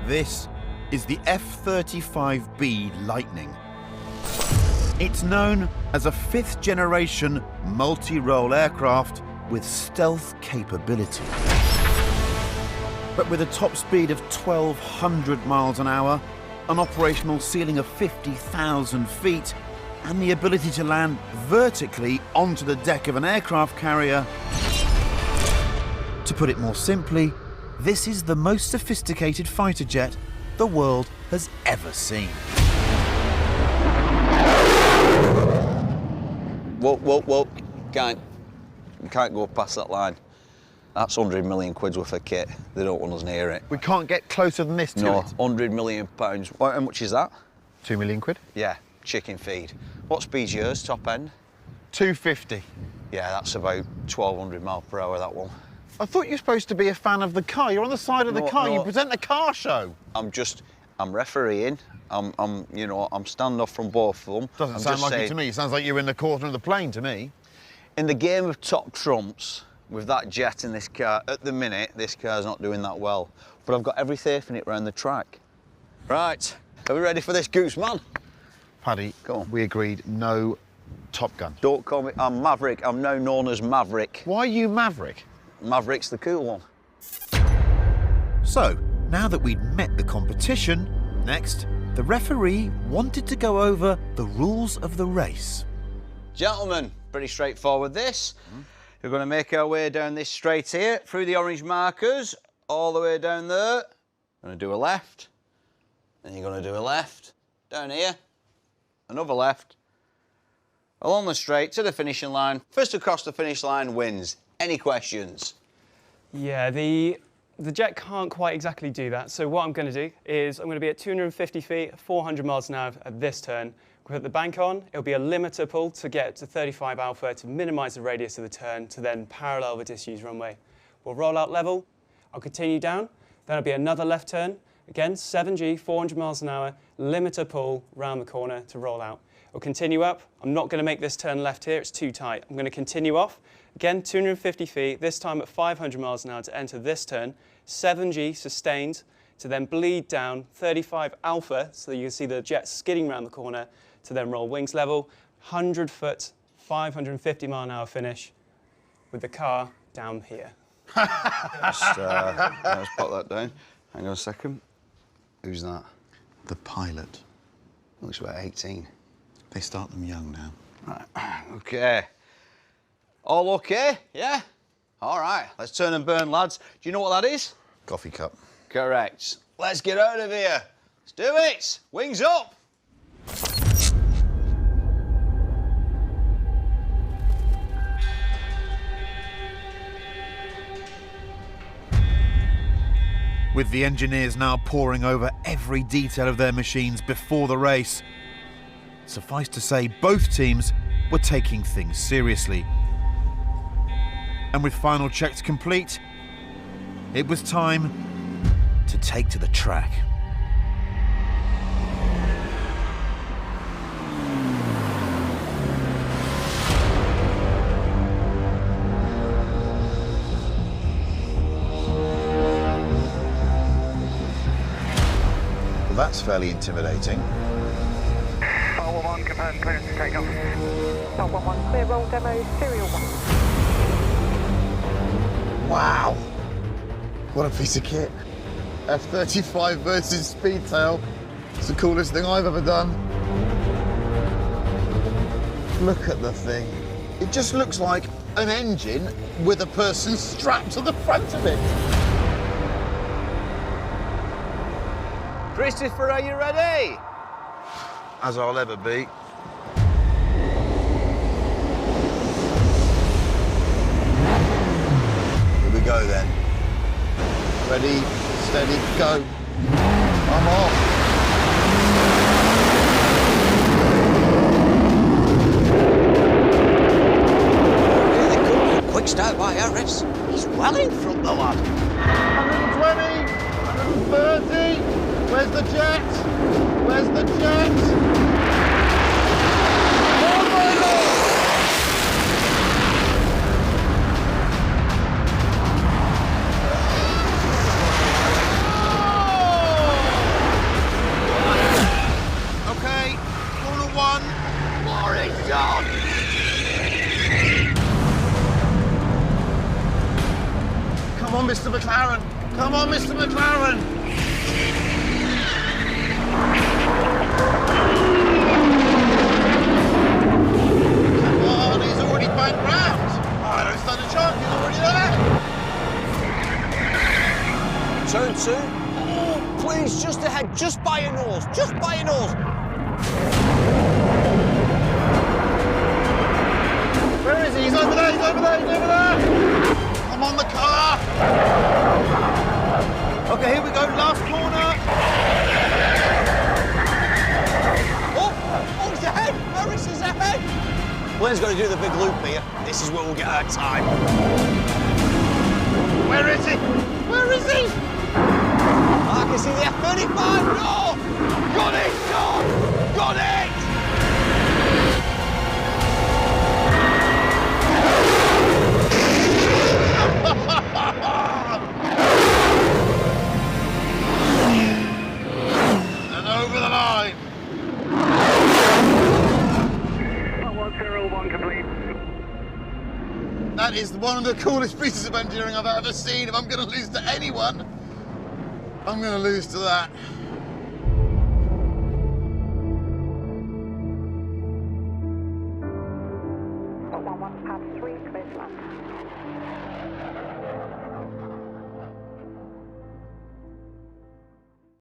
This is the F35B Lightning. It's known as a fifth-generation multi-role aircraft with stealth capability. But with a top speed of 1,200 miles an hour, an operational ceiling of 50,000 feet, and the ability to land vertically onto the deck of an aircraft carrier, to put it more simply, this is the most sophisticated fighter jet the world has ever seen. Whoa. You can't go past that line. That's 100 million quid's worth of kit. They don't want us near it. We can't get closer than this to No, it? 100 million pounds. How much is that? 2 million quid? Yeah, chicken feed. What speed's yours, top end? 250. Yeah, that's about 1,200 mile per hour, that one. I thought you were supposed to be a fan of the car. You're on the side of the car. No. You present the car show. I'm refereeing. I'm standing off from both of them. Doesn't sound like it to me. It sounds like you're in the corner of the plane to me. In the game of top trumps, with that jet in this car, at the minute, this car's not doing that well. But I've got every faith in it round the track. Right, are we ready for this goose, man? Paddy, Go on. we agreed no Top Gun. Don't call me, I'm Maverick. I'm now known as Maverick. Why are you Maverick? Maverick's the cool one. So, now that we'd met the competition, next, the referee wanted to go over the rules of the race. Gentlemen, pretty straightforward this. We're going to make our way down this straight here, through the orange markers, all the way down there. Going to do a left, then you're going to do a left, down here, another left, along the straight to the finishing line. First across the finish line wins. Any questions? Yeah, the jet can't quite exactly do that. So what I'm going to do is I'm going to be at 250 feet, 400 miles an hour at this turn. We'll put the bank on. It'll be a limiter pull to get to 35 alpha to minimise the radius of the turn to then parallel the disused runway. We'll roll out level. I'll continue down. Then it'll be another left turn. Again, 7G, 400 miles an hour, limiter pull round the corner to roll out. We'll continue up. I'm not going to make this turn left here. It's too tight. I'm going to continue off. Again, 250 feet, this time at 500 miles an hour to enter this turn. 7G sustained to then bleed down 35 alpha, so you can see the jet skidding around the corner to then roll wings level. 100 foot, 550 mile an hour finish with the car down here. Let's put that down. Hang on a second. Who's that? The pilot. Looks about 18. They start them young now. Right, OK. All OK? Yeah? All right, let's turn and burn, lads. Do you know what that is? Coffee cup. Correct. Let's get out of here. Let's do it. Wings up. With the engineers now poring over every detail of their machines before the race, suffice to say both teams were taking things seriously. And with final checks complete, it was time to take to the track. Well, that's fairly intimidating. 411, confirm clearance to take off. 411, clear roll demo, serial 1. Wow! What a piece of kit. F35 versus Speedtail. It's the coolest thing I've ever done. Look at the thing. It just looks like an engine with a person strapped to the front of it. Christopher, are you ready? As I'll ever be. Here we go then. Ready, steady, go. I'm off. Really good. Quick start by Harris. He's well in front, the lad. 120, 130. Where's the jet? Where's the jet? Oh my Lord! He's on! Come on, Mr. McLaren. Come on, Mr. McLaren. Come on, he's already banked round. Oh, I don't stand a chance. He's already there. Turn 2. Oh, please, just ahead, just by your nose, just by your nose. Where is he? He's over there, he's over there, he's over there! I'm on the car! Okay, here we go, last corner! Oh, he's ahead! Harris is ahead! Blaine's got to do the big loop here. This is where we'll get our time. Where is he? Where is he? I can see the F35! No! Got it! No! Got it! And over the line. 101 complete. That is one of the coolest pieces of engineering I've ever seen. If I'm going to lose to anyone, I'm going to lose to that.